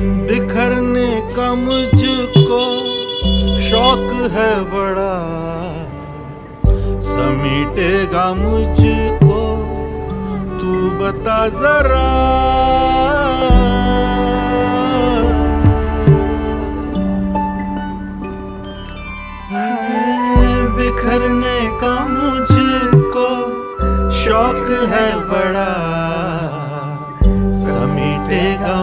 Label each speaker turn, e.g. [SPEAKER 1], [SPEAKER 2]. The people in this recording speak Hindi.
[SPEAKER 1] बिखरने का मुझको शौक है बड़ा, समीटेगा मुझको तू बता जरा। बिखरने का मुझको शौक है बड़ा, समीटेगा